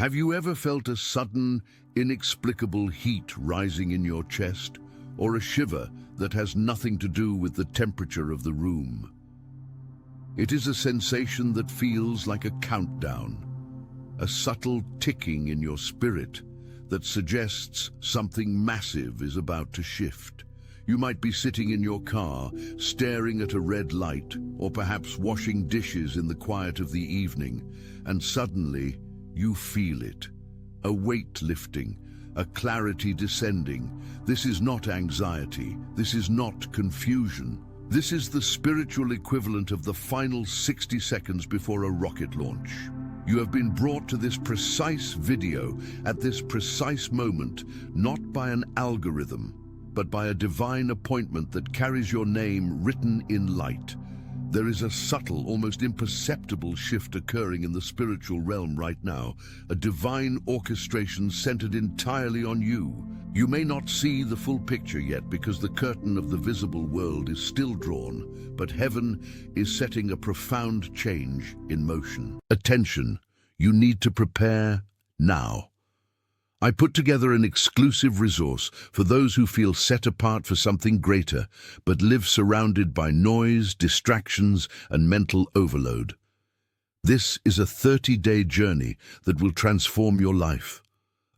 Have you ever felt a sudden, inexplicable heat rising in your chest, or a shiver that has nothing to do with the temperature of the room? It is a sensation that feels like a countdown, a subtle ticking in your spirit that suggests something massive is about to shift. You might be sitting in your car, staring at a red light, or perhaps washing dishes in the quiet of the evening, and suddenly you feel it. A weight lifting, a clarity descending. This is not anxiety. This is not confusion. This is the spiritual equivalent of the final 60 seconds before a rocket launch. You have been brought to this precise video at this precise moment, not by an algorithm, but by a divine appointment that carries your name written in light. There is a subtle, almost imperceptible shift occurring in the spiritual realm right now, a divine orchestration centered entirely on you. You may not see the full picture yet because the curtain of the visible world is still drawn, but heaven is setting a profound change in motion. Attention, you need to prepare now. I put together an exclusive resource for those who feel set apart for something greater, but live surrounded by noise, distractions, and mental overload. This is a 30-day journey that will transform your life.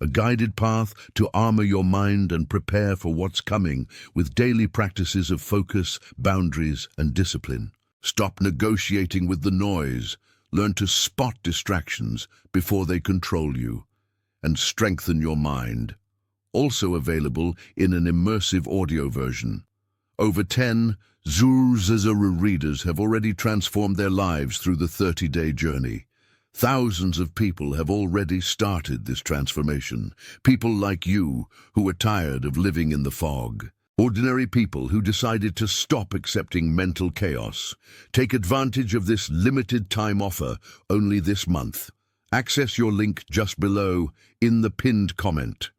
A guided path to armor your mind and prepare for what's coming with daily practices of focus, boundaries, and discipline. Stop negotiating with the noise. Learn to spot distractions before they control you, and strengthen your mind. Also available in an immersive audio version. Over 10 Zuzazara readers have already transformed their lives through the 30-day journey. Thousands of people have already started this transformation. People like you who are tired of living in the fog. Ordinary people who decided to stop accepting mental chaos. Take advantage of this limited time offer only this month. Access your link just below in the pinned comment.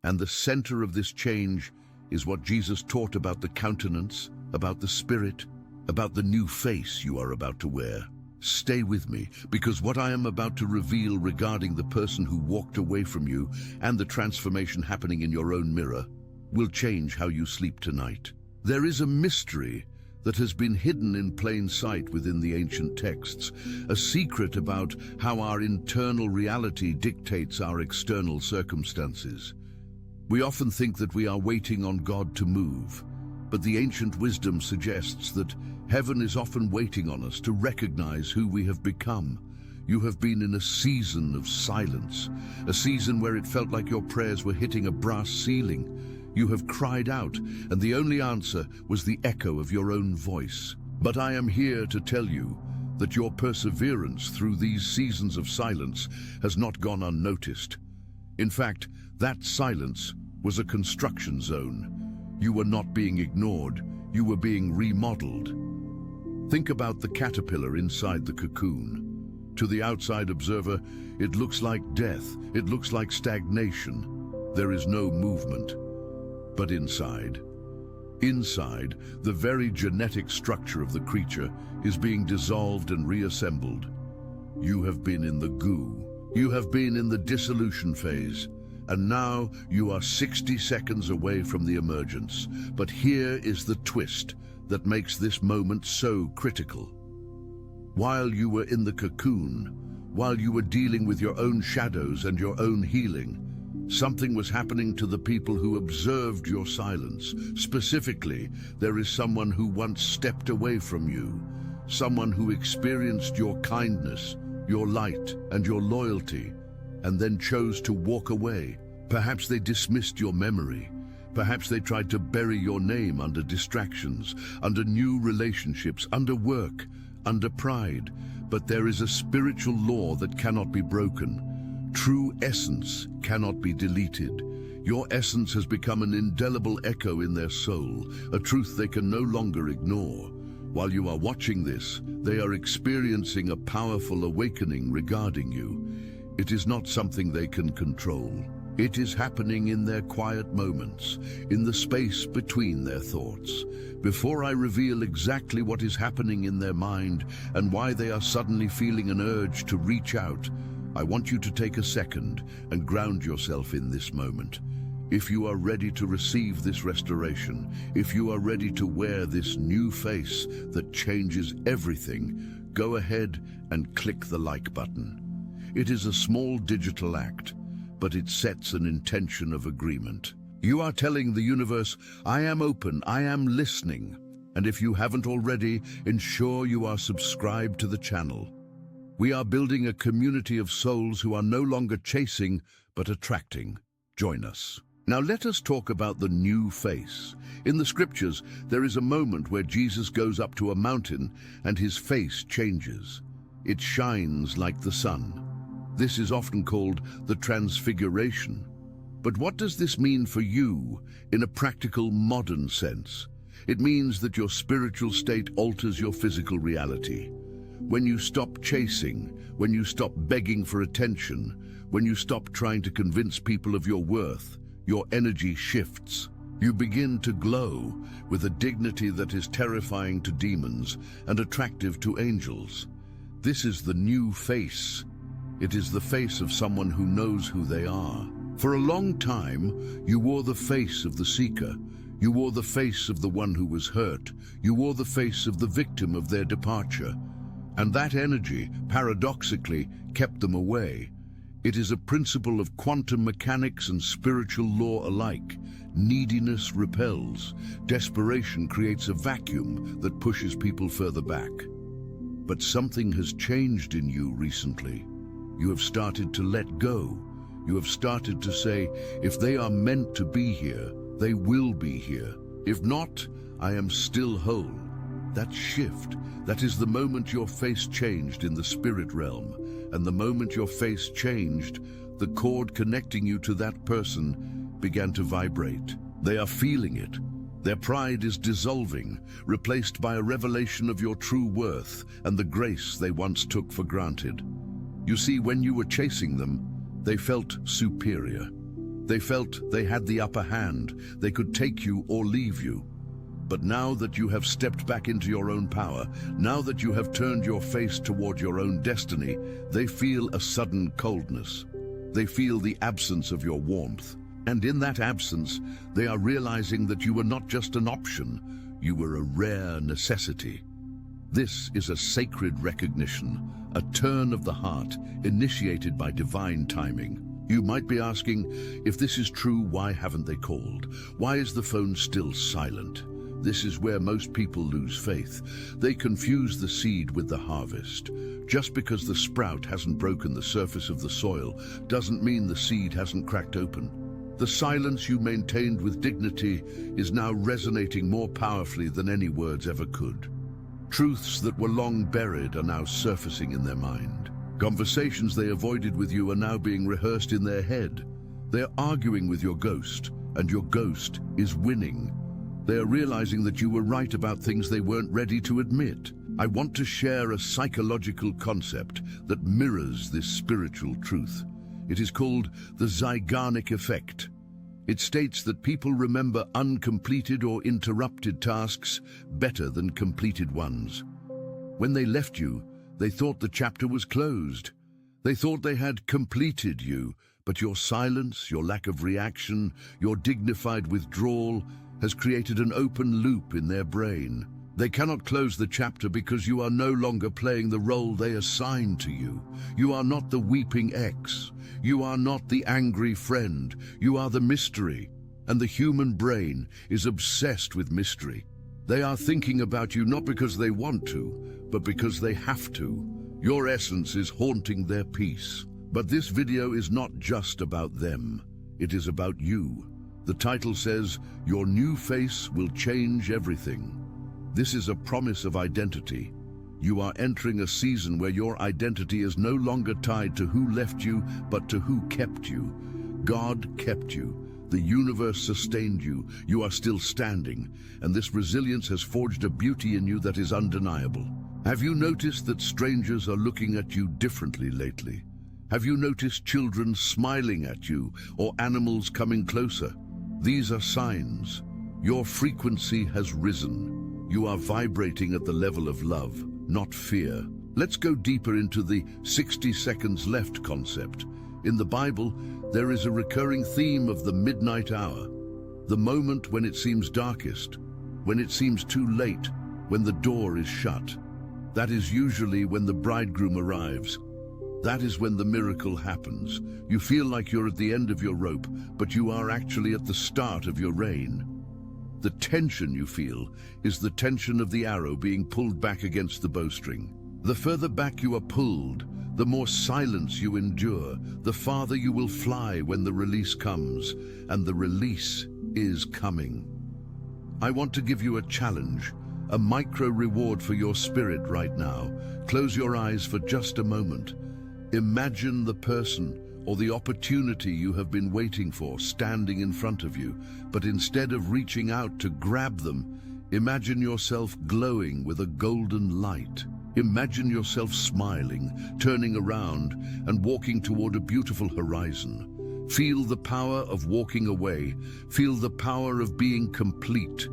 And the center of this change is what Jesus taught about the countenance, about the spirit, about the new face you are about to wear. Stay with me, because what I am about to reveal regarding the person who walked away from you and the transformation happening in your own mirror will change how you sleep tonight. There is a mystery that has been hidden in plain sight within the ancient texts, a secret about how our internal reality dictates our external circumstances. We often think that we are waiting on God to move, but the ancient wisdom suggests that heaven is often waiting on us to recognize who we have become. You have been in a season of silence, a season where it felt like your prayers were hitting a brass ceiling. You have cried out, and the only answer was the echo of your own voice. But I am here to tell you that your perseverance through these seasons of silence has not gone unnoticed. In fact, that silence was a construction zone. You were not being ignored, you were being remodeled. Think about the caterpillar inside the cocoon. To the outside observer, it looks like death, it looks like stagnation. There is no movement. But inside, the very genetic structure of the creature is being dissolved and reassembled. You have been in the goo. You have been in the dissolution phase. And now you are 60 seconds away from the emergence. But here is the twist that makes this moment so critical. While you were in the cocoon, while you were dealing with your own shadows and your own healing, something was happening to the people who observed your silence. Specifically, there is someone who once stepped away from you, someone who experienced your kindness, your light, and your loyalty, and then chose to walk away. Perhaps they dismissed your memory. Perhaps they tried to bury your name under distractions, under new relationships, under work, under pride. But there is a spiritual law that cannot be broken. True essence cannot be deleted. Your essence has become an indelible echo in their soul, a truth they can no longer ignore. While you are watching this, they are experiencing a powerful awakening regarding you. It is not something they can control. It is happening in their quiet moments, in the space between their thoughts. Before I reveal exactly what is happening in their mind and why they are suddenly feeling an urge to reach out, I want you to take a second and ground yourself in this moment. If you are ready to receive this restoration, if you are ready to wear this new face that changes everything, go ahead and click the like button. It is a small digital act, but it sets an intention of agreement. You are telling the universe, I am open, I am listening. And if you haven't already, ensure you are subscribed to the channel. We are building a community of souls who are no longer chasing, but attracting. Join us. Now let us talk about the new face. In the scriptures, there is a moment where Jesus goes up to a mountain and his face changes. It shines like the sun. This is often called the transfiguration. But what does this mean for you in a practical, modern sense? It means that your spiritual state alters your physical reality. When you stop chasing, when you stop begging for attention, when you stop trying to convince people of your worth, your energy shifts. You begin to glow with a dignity that is terrifying to demons and attractive to angels. This is the new face. It is the face of someone who knows who they are. For a long time, you wore the face of the seeker. You wore the face of the one who was hurt. You wore the face of the victim of their departure. And that energy, paradoxically, kept them away. It is a principle of quantum mechanics and spiritual law alike. Neediness repels. Desperation creates a vacuum that pushes people further back. But something has changed in you recently. You have started to let go. You have started to say, if they are meant to be here, they will be here. If not, I am still whole. That shift, that is the moment your face changed in the spirit realm. And the moment your face changed, the cord connecting you to that person began to vibrate. They are feeling it. Their pride is dissolving, replaced by a revelation of your true worth and the grace they once took for granted. You see, when you were chasing them, they felt superior. They felt they had the upper hand. They could take you or leave you. But now that you have stepped back into your own power, now that you have turned your face toward your own destiny, they feel a sudden coldness. They feel the absence of your warmth. And in that absence, they are realizing that you were not just an option, you were a rare necessity. This is a sacred recognition, a turn of the heart initiated by divine timing. You might be asking, if this is true, why haven't they called? Why is the phone still silent? This is where most people lose faith. They confuse the seed with the harvest. Just because the sprout hasn't broken the surface of the soil doesn't mean the seed hasn't cracked open. The silence you maintained with dignity is now resonating more powerfully than any words ever could. Truths that were long buried are now surfacing in their mind. Conversations they avoided with you are now being rehearsed in their head. They're arguing with your ghost, and your ghost is winning. They are realizing that you were right about things they weren't ready to admit. I want to share a psychological concept that mirrors this spiritual truth. It is called the Zeigarnik effect. It states that people remember uncompleted or interrupted tasks better than completed ones. When they left you, they thought the chapter was closed. They thought they had completed you, but your silence, your lack of reaction, your dignified withdrawal has created an open loop in their brain. They cannot close the chapter because you are no longer playing the role they assigned to you. You are not the weeping ex. You are not the angry friend. You are the mystery. And the human brain is obsessed with mystery. They are thinking about you not because they want to, but because they have to. Your essence is haunting their peace. But this video is not just about them. It is about you. The title says, Your New Face Will Change Everything. This is a promise of identity. You are entering a season where your identity is no longer tied to who left you, but to who kept you. God kept you. The universe sustained you. You are still standing, and this resilience has forged a beauty in you that is undeniable. Have you noticed that strangers are looking at you differently lately? Have you noticed children smiling at you or animals coming closer? These are signs. Your frequency has risen. You are vibrating at the level of love, not fear. Let's go deeper into the 60 seconds left concept. In the Bible, there is a recurring theme of the midnight hour, the moment when it seems darkest, when it seems too late, when the door is shut. That is usually when the bridegroom arrives. That is when the miracle happens. You feel like you're at the end of your rope, but you are actually at the start of your reign. The tension you feel is the tension of the arrow being pulled back against the bowstring. The further back you are pulled, the more silence you endure, the farther you will fly when the release comes, and the release is coming. I want to give you a challenge, a micro reward for your spirit right now. Close your eyes for just a moment. Imagine the person or the opportunity you have been waiting for standing in front of you, but instead of reaching out to grab them, imagine yourself glowing with a golden light. Imagine yourself smiling, turning around and walking toward a beautiful horizon. Feel the power of walking away. Feel the power of being complete.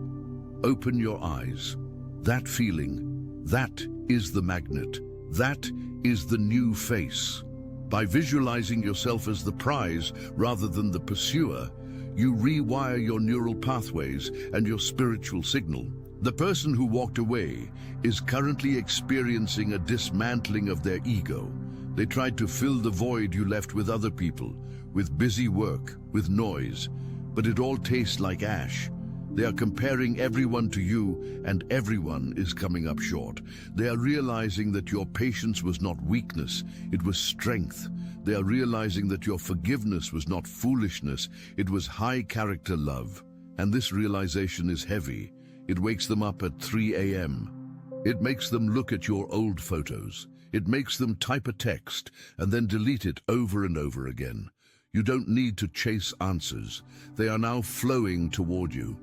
Open your eyes. That feeling, that is the magnet. That is the new face. By visualizing yourself as the prize rather than the pursuer, you rewire your neural pathways and your spiritual signal. The person who walked away is currently experiencing a dismantling of their ego. They tried to fill the void you left with other people, with busy work, with noise, but it all tastes like ash. They are comparing everyone to you, and everyone is coming up short. They are realizing that your patience was not weakness, it was strength. They are realizing that your forgiveness was not foolishness, it was high-character love. And this realization is heavy. It wakes them up at 3 a.m. It makes them look at your old photos. It makes them type a text and then delete it over and over again. You don't need to chase answers. They are now flowing toward you.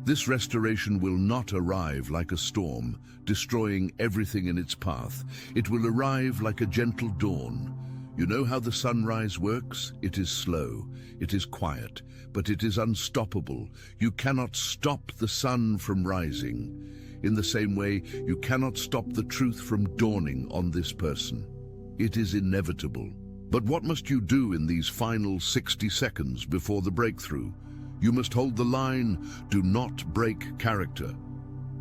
This restoration will not arrive like a storm, destroying everything in its path. It will arrive like a gentle dawn. You know how the sunrise works? It is slow, it is quiet, but it is unstoppable. You cannot stop the sun from rising. In the same way, you cannot stop the truth from dawning on this person. It is inevitable. But what must you do in these final 60 seconds before the breakthrough? You must hold the line, do not break character.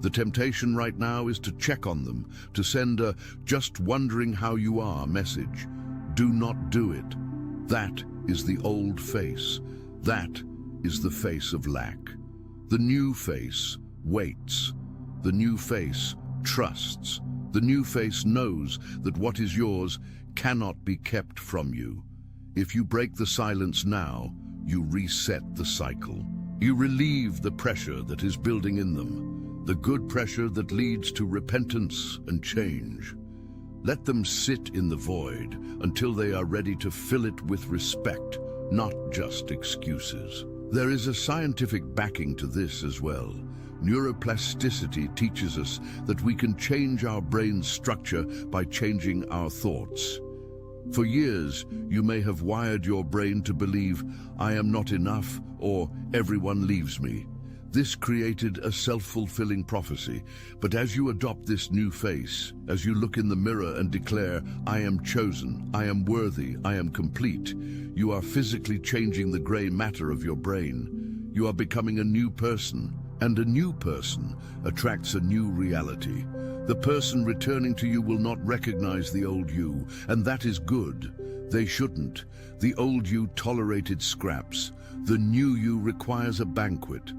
The temptation right now is to check on them, to send a "just wondering how you are" message. Do not do it. That is the old face. That is the face of lack. The new face waits. The new face trusts. The new face knows that what is yours cannot be kept from you. If you break the silence now, you reset the cycle. You relieve the pressure that is building in them, the good pressure that leads to repentance and change. Let them sit in the void until they are ready to fill it with respect, not just excuses. There is a scientific backing to this as well. Neuroplasticity teaches us that we can change our brain's structure by changing our thoughts. For years, you may have wired your brain to believe, "I am not enough," or "everyone leaves me." This created a self-fulfilling prophecy. But as you adopt this new face, as you look in the mirror and declare, "I am chosen, I am worthy, I am complete," you are physically changing the gray matter of your brain. You are becoming a new person, and a new person attracts a new reality. The person returning to you will not recognize the old you, and that is good. They shouldn't. The old you tolerated scraps. The new you requires a banquet.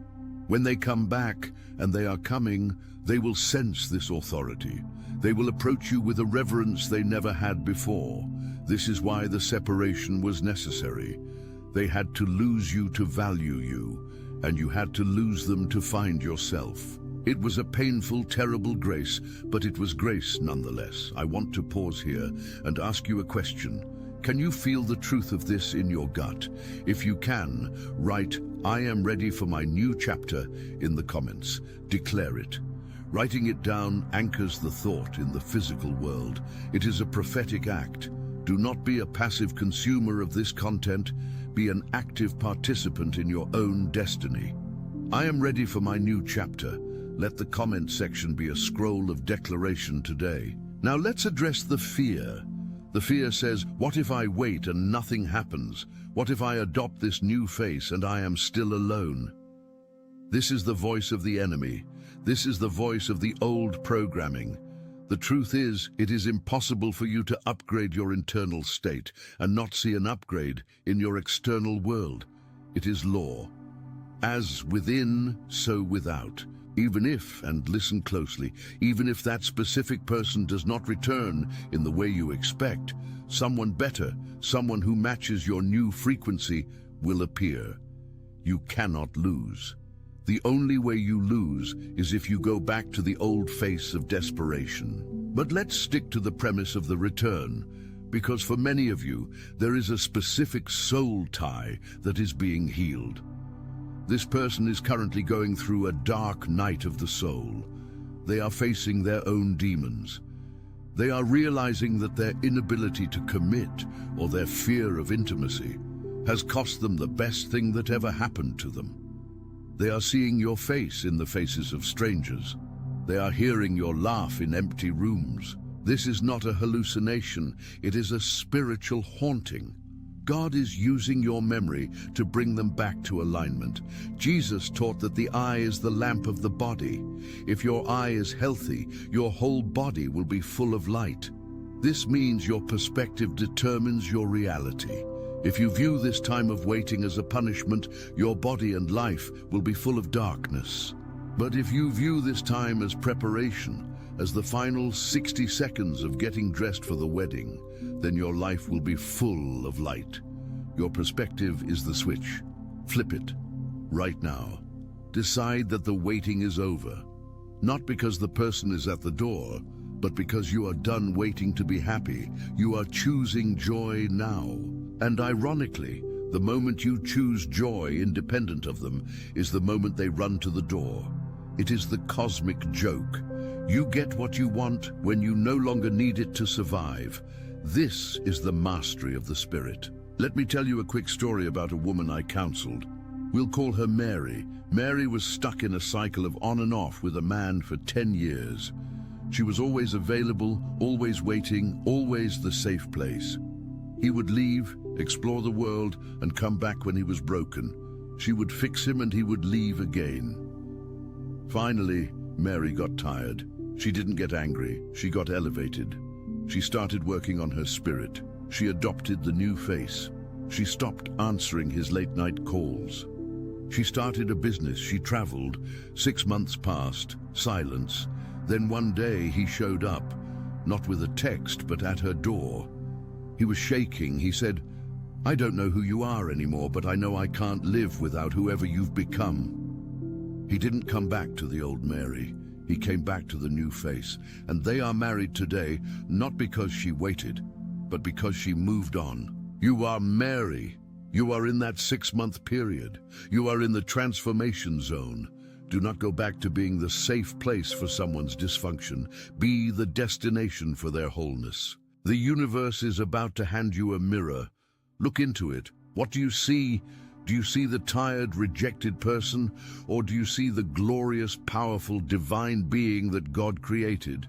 When they come back, and they are coming, they will sense this authority. They will approach you with a reverence they never had before. This is why the separation was necessary. They had to lose you to value you, and you had to lose them to find yourself. It was a painful, terrible grace, but it was grace nonetheless. I want to pause here and ask you a question. Can you feel the truth of this in your gut? If you can, write, "I am ready for my new chapter" in the comments. Declare it. Writing it down anchors the thought in the physical world. It is a prophetic act. Do not be a passive consumer of this content. Be an active participant in your own destiny. I am ready for my new chapter. Let the comment section be a scroll of declaration today. Now let's address the fear. The fear says, what if I wait and nothing happens? What if I adopt this new face and I am still alone? This is the voice of the enemy. This is the voice of the old programming. The truth is, it is impossible for you to upgrade your internal state and not see an upgrade in your external world. It is law. As within, so without. Even if, and listen closely, even if that specific person does not return in the way you expect, someone better, someone who matches your new frequency, will appear. You cannot lose. The only way you lose is if you go back to the old face of desperation. But let's stick to the premise of the return, because for many of you, there is a specific soul tie that is being healed. This person is currently going through a dark night of the soul. They are facing their own demons. They are realizing that their inability to commit or their fear of intimacy has cost them the best thing that ever happened to them. They are seeing your face in the faces of strangers. They are hearing your laugh in empty rooms. This is not a hallucination, it is a spiritual haunting. God is using your memory to bring them back to alignment. Jesus taught that the eye is the lamp of the body. If your eye is healthy, your whole body will be full of light. This means your perspective determines your reality. If you view this time of waiting as a punishment, your body and life will be full of darkness. But if you view this time as preparation, as the final 60 seconds of getting dressed for the wedding, then your life will be full of light. Your perspective is the switch. Flip it right now. Decide that the waiting is over. Not because the person is at the door, but because you are done waiting to be happy. You are choosing joy now. And ironically, the moment you choose joy independent of them is the moment they run to the door. It is the cosmic joke. You get what you want when you no longer need it to survive. This is the mastery of the spirit. Let me tell you a quick story about a woman I counseled. We'll call her Mary. Mary was stuck in a cycle of on and off with a man for 10 years. She was always available, always waiting, always the safe place. He would leave, explore the world, and come back when he was broken. She would fix him and he would leave again. Finally, Mary got tired. She didn't get angry, she got elevated. She started working on her spirit. She adopted the new face. She stopped answering his late-night calls. She started a business, she traveled. 6 months passed, silence. Then one day he showed up, not with a text, but at her door. He was shaking. He said, "I don't know who you are anymore, but I know I can't live without whoever you've become." He didn't come back to the old Mary. He came back to the new face. And they are married today, not because she waited, but because she moved on. You are Mary. You are in that 6-month period. You are in the transformation zone. Do not go back to being the safe place for someone's dysfunction. Be the destination for their wholeness. The universe is about to hand you a mirror. Look into it. What do you see? Do you see the tired, rejected person? Or do you see the glorious, powerful, divine being that God created?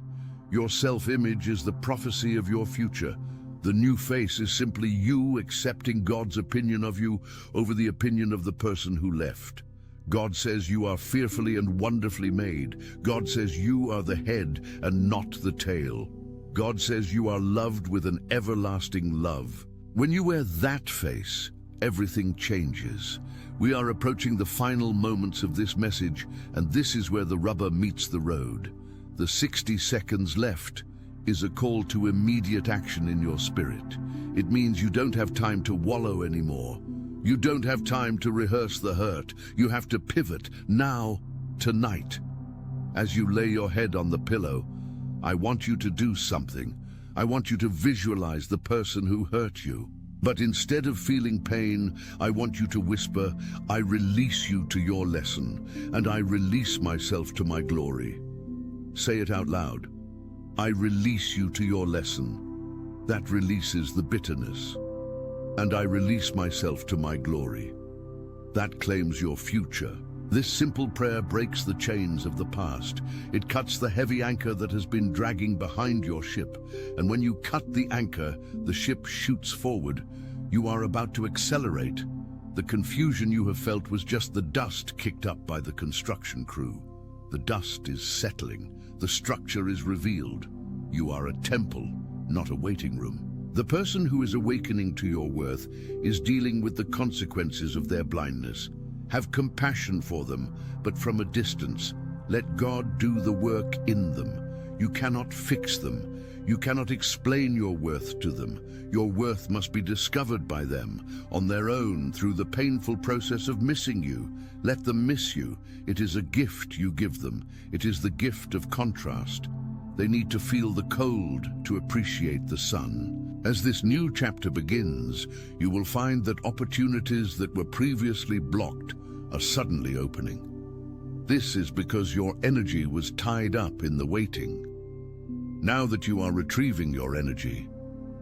Your self-image is the prophecy of your future. The new face is simply you accepting God's opinion of you over the opinion of the person who left. God says you are fearfully and wonderfully made. God says you are the head and not the tail. God says you are loved with an everlasting love. When you wear that face, everything changes. We are approaching the final moments of this message, and this is where the rubber meets the road. The 60 seconds left is a call to immediate action in your spirit. It means you don't have time to wallow anymore. You don't have time to rehearse the hurt. You have to pivot now, tonight. As you lay your head on the pillow, I want you to do something. I want you to visualize the person who hurt you. But instead of feeling pain, I want you to whisper, "I release you to your lesson, and I release myself to my glory." Say it out loud. I release you to your lesson. That releases the bitterness. And I release myself to my glory. That claims your future. This simple prayer breaks the chains of the past. It cuts the heavy anchor that has been dragging behind your ship. And when you cut the anchor, the ship shoots forward. You are about to accelerate. The confusion you have felt was just the dust kicked up by the construction crew. The dust is settling. The structure is revealed. You are a temple, not a waiting room. The person who is awakening to your worth is dealing with the consequences of their blindness. Have compassion for them, but from a distance. Let God do the work in them. You cannot fix them. You cannot explain your worth to them. Your worth must be discovered by them, on their own, through the painful process of missing you. Let them miss you. It is a gift you give them. It is the gift of contrast. They need to feel the cold to appreciate the sun. As this new chapter begins, you will find that opportunities that were previously blocked are suddenly opening. This is because your energy was tied up in the waiting. Now that you are retrieving your energy,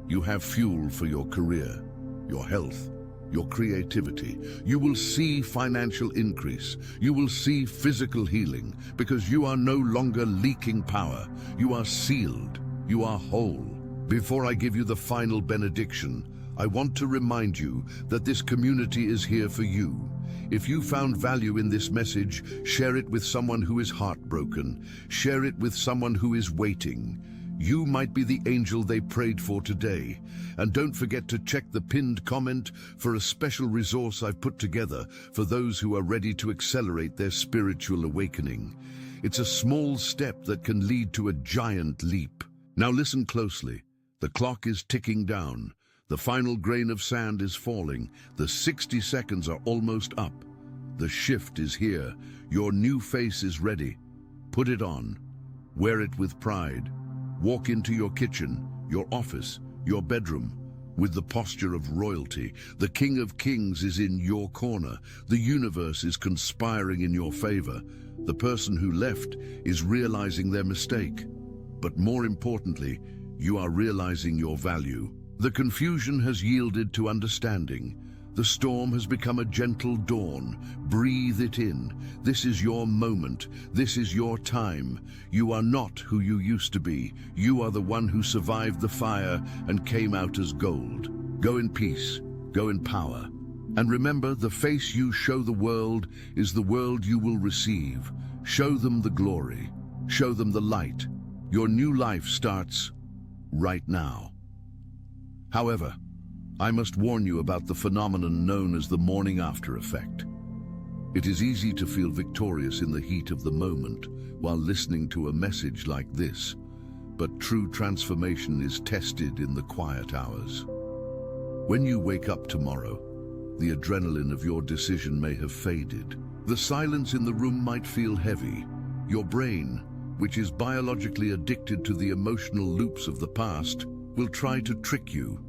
you have fuel for your career, your health, your creativity. You will see financial increase. You will see physical healing, because you are no longer leaking power. You are sealed. You are whole. Before I give you the final benediction, I want to remind you that this community is here for you. If you found value in this message, share it with someone who is heartbroken. Share it with someone who is waiting. You might be the angel they prayed for today. And don't forget to check the pinned comment for a special resource I've put together for those who are ready to accelerate their spiritual awakening. It's a small step that can lead to a giant leap. Now listen closely. The clock is ticking down. The final grain of sand is falling. The 60 seconds are almost up. The shift is here. Your new face is ready. Put it on. Wear it with pride. Walk into your kitchen, your office, your bedroom, with the posture of royalty. The King of Kings is in your corner. The universe is conspiring in your favor. The person who left is realizing their mistake. But more importantly, you are realizing your value. The confusion has yielded to understanding. The storm has become a gentle dawn. Breathe it in. This is your moment. This is your time. You are not who you used to be. You are the one who survived the fire and came out as gold. Go in peace. Go in power. And remember, the face you show the world is the world you will receive. Show them the glory. Show them the light. Your new life starts right now. However, I must warn you about the phenomenon known as the morning after effect. It is easy to feel victorious in the heat of the moment while listening to a message like this, but true transformation is tested in the quiet hours. When you wake up tomorrow, the adrenaline of your decision may have faded. The silence in the room might feel heavy. Your brain, which is biologically addicted to the emotional loops of the past, will try to trick you.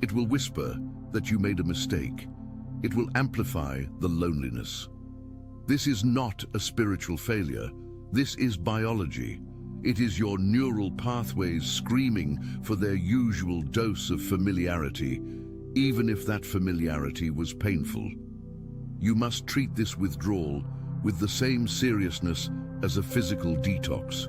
It will whisper that you made a mistake. It will amplify the loneliness. This is not a spiritual failure. This is biology. It is your neural pathways screaming for their usual dose of familiarity, even if that familiarity was painful. You must treat this withdrawal with the same seriousness as a physical detox.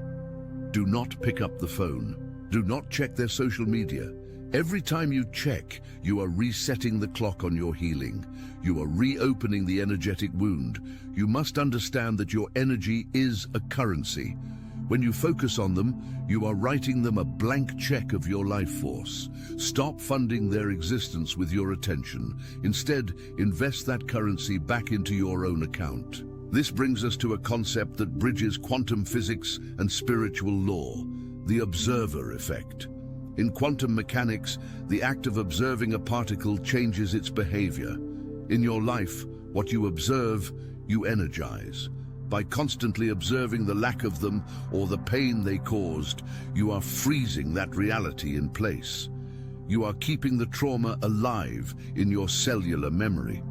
Do not pick up the phone. Do not check their social media. Every time you check, you are resetting the clock on your healing. You are reopening the energetic wound. You must understand that your energy is a currency. When you focus on them, you are writing them a blank check of your life force. Stop funding their existence with your attention. Instead, invest that currency back into your own account. This brings us to a concept that bridges quantum physics and spiritual law: the observer effect. In quantum mechanics, the act of observing a particle changes its behavior. In your life, what you observe, you energize. By constantly observing the lack of them or the pain they caused, you are freezing that reality in place. You are keeping the trauma alive in your cellular memory.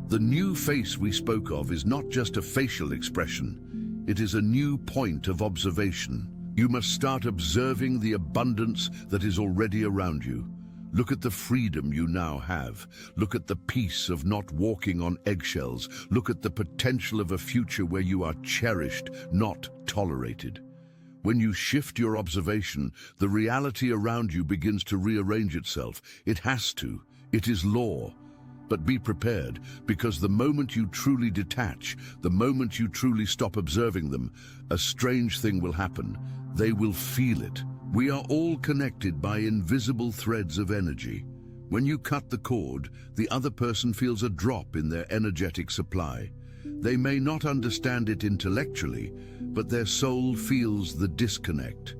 The new face we spoke of is not just a facial expression. It is a new point of observation. You must start observing the abundance that is already around you. Look at the freedom you now have. Look at the peace of not walking on eggshells. Look at the potential of a future where you are cherished, not tolerated. When you shift your observation, the reality around you begins to rearrange itself. It has to. It is law. But be prepared, because the moment you truly detach, the moment you truly stop observing them, a strange thing will happen. They will feel it. We are all connected by invisible threads of energy. When you cut the cord, the other person feels a drop in their energetic supply. They may not understand it intellectually, but their soul feels the disconnect.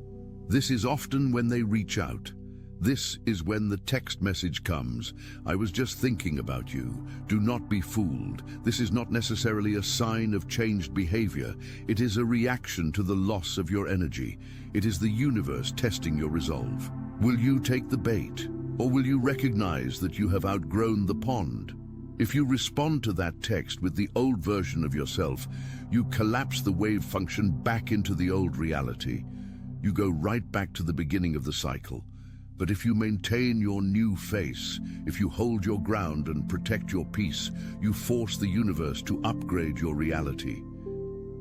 This is often when they reach out. This is when the text message comes. I was just thinking about you. Do not be fooled. This is not necessarily a sign of changed behavior. It is a reaction to the loss of your energy. It is the universe testing your resolve. Will you take the bait, or will you recognize that you have outgrown the pond? If you respond to that text with the old version of yourself, you collapse the wave function back into the old reality. You go right back to the beginning of the cycle. But if you maintain your new face, if you hold your ground and protect your peace, you force the universe to upgrade your reality.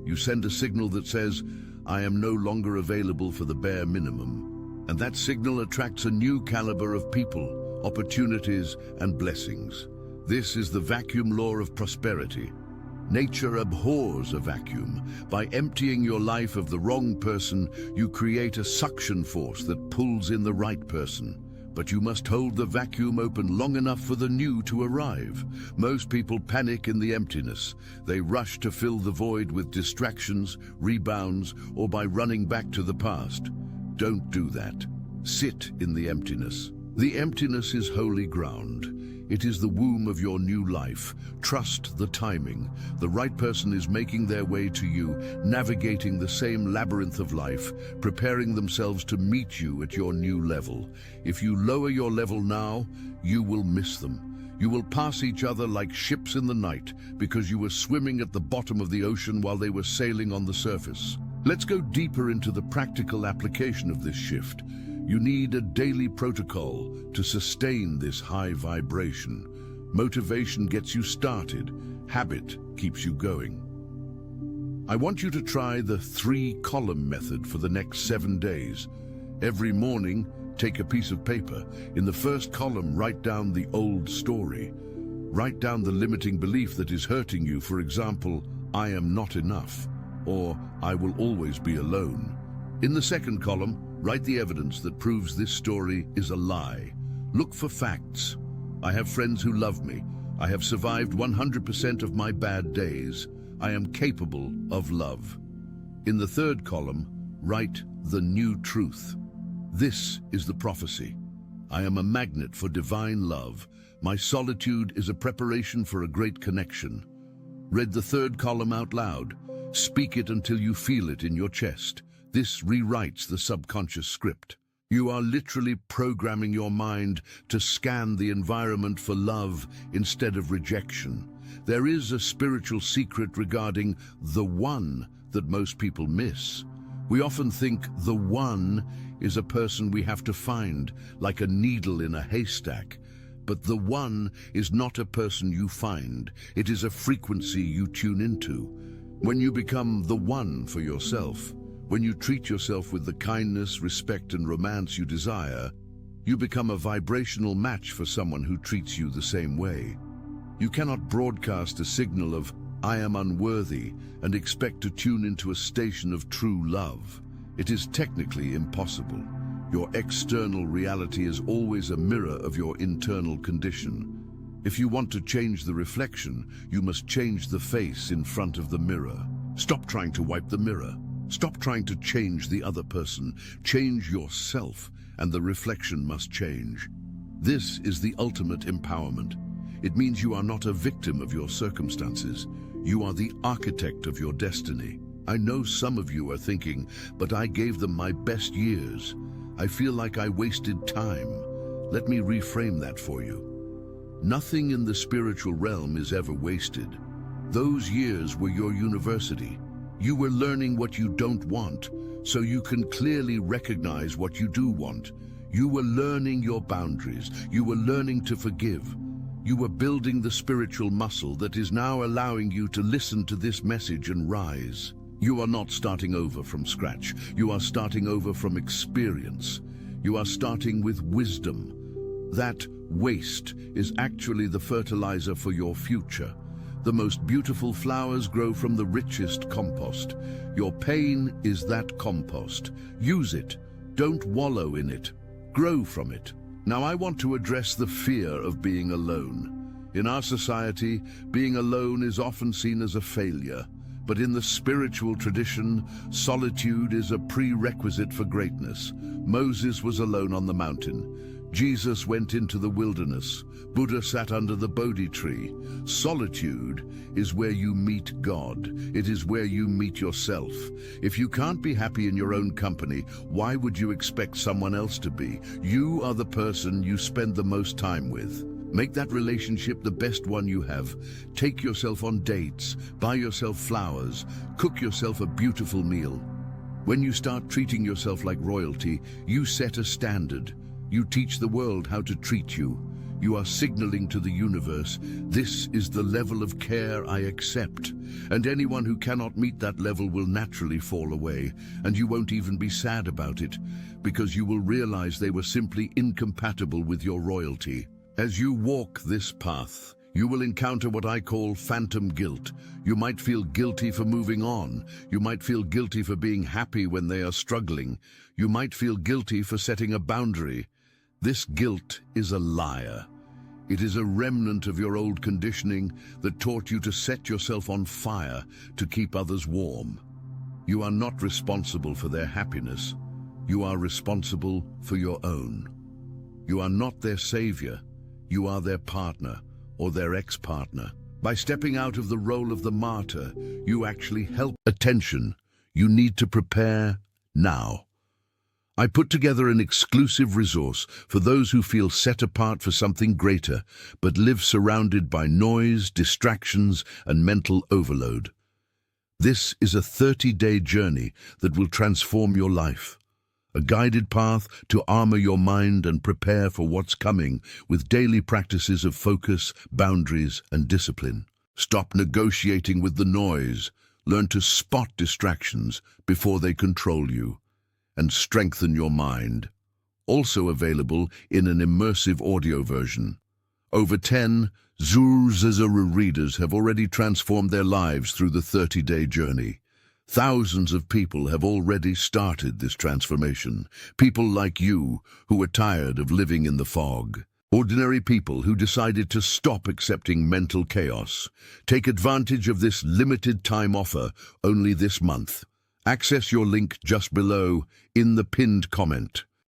You send a signal that says, I am no longer available for the bare minimum. And that signal attracts a new caliber of people, opportunities, and blessings. This is the vacuum law of prosperity. Nature abhors a vacuum. By emptying your life of the wrong person, you create a suction force that pulls in the right person. But you must hold the vacuum open long enough for the new to arrive. Most people panic in the emptiness. They rush to fill the void with distractions, rebounds, or by running back to the past. Don't do that. Sit in the emptiness. The emptiness is holy ground. It is the womb of your new life. Trust the timing. The right person is making their way to you, navigating the same labyrinth of life, preparing themselves to meet you at your new level. If you lower your level now, you will miss them. You will pass each other like ships in the night because you were swimming at the bottom of the ocean while they were sailing on the surface. Let's go deeper into the practical application of this shift. You need a daily protocol to sustain this high vibration. Motivation gets you started. Habit keeps you going. I want you to try the 3-column method for the next 7 days. Every morning, take a piece of paper. In the first column, write down the old story. Write down the limiting belief that is hurting you. For example, I am not enough, or I will always be alone. In the second column, write the evidence that proves this story is a lie. Look for facts. I have friends who love me. I have survived 100% of my bad days. I am capable of love. In the third column, write the new truth. This is the prophecy. I am a magnet for divine love. My solitude is a preparation for a great connection. Read the third column out loud. Speak it until you feel it in your chest. This rewrites the subconscious script. You are literally programming your mind to scan the environment for love instead of rejection. There is a spiritual secret regarding the one that most people miss. We often think the one is a person we have to find, like a needle in a haystack. But the one is not a person you find. It is a frequency you tune into. When you become the one for yourself, when you treat yourself with the kindness, respect, and romance you desire, you become a vibrational match for someone who treats you the same way. You cannot broadcast a signal of, I am unworthy, and expect to tune into a station of true love. It is technically impossible. Your external reality is always a mirror of your internal condition. If you want to change the reflection, you must change the face in front of the mirror. Stop trying to wipe the mirror. Stop trying to change the other person. Change yourself, and the reflection must change. This is the ultimate empowerment. It means you are not a victim of your circumstances. You are the architect of your destiny. I know some of you are thinking, but I gave them my best years. I feel like I wasted time. Let me reframe that for you. Nothing in the spiritual realm is ever wasted. Those years were your university. You were learning what you don't want, so you can clearly recognize what you do want. You were learning your boundaries. You were learning to forgive. You were building the spiritual muscle that is now allowing you to listen to this message and rise. You are not starting over from scratch. You are starting over from experience. You are starting with wisdom. That waste is actually the fertilizer for your future. The most beautiful flowers grow from the richest compost. Your pain is that compost. Use it. Don't wallow in it. Grow from it. Now I want to address the fear of being alone. In our society, being alone is often seen as a failure. But in the spiritual tradition, solitude is a prerequisite for greatness. Moses was alone on the mountain. Jesus went into the wilderness. Buddha sat under the Bodhi tree. Solitude is where you meet God. It is where you meet yourself. If you can't be happy in your own company, why would you expect someone else to be? You are the person you spend the most time with. Make that relationship the best one you have. Take yourself on dates, buy yourself flowers, cook yourself a beautiful meal. When you start treating yourself like royalty, you set a standard. You teach the world how to treat you. You are signaling to the universe, this is the level of care I accept. And anyone who cannot meet that level will naturally fall away, and you won't even be sad about it, because you will realize they were simply incompatible with your royalty. As you walk this path, you will encounter what I call phantom guilt. You might feel guilty for moving on. You might feel guilty for being happy when they are struggling. You might feel guilty for setting a boundary. This guilt is a liar. It is a remnant of your old conditioning that taught you to set yourself on fire to keep others warm. You are not responsible for their happiness. You are responsible for your own. You are not their savior. You are their partner or their ex-partner. By stepping out of the role of the martyr, you actually help. Attention, you need to prepare now. I put together an exclusive resource for those who feel set apart for something greater, but live surrounded by noise, distractions, and mental overload. This is a 30-day journey that will transform your life. A guided path to armor your mind and prepare for what's coming with daily practices of focus, boundaries, and discipline. Stop negotiating with the noise. Learn to spot distractions before they control you. And strengthen your mind. Also available in an immersive audio version. Over 10 Zuru readers have already transformed their lives through the 30-day journey. Thousands of people have already started this transformation. People like you who are tired of living in the fog. Ordinary people who decided to stop accepting mental chaos. Take advantage of this limited time offer only this month. Access your link just below in the pinned comment.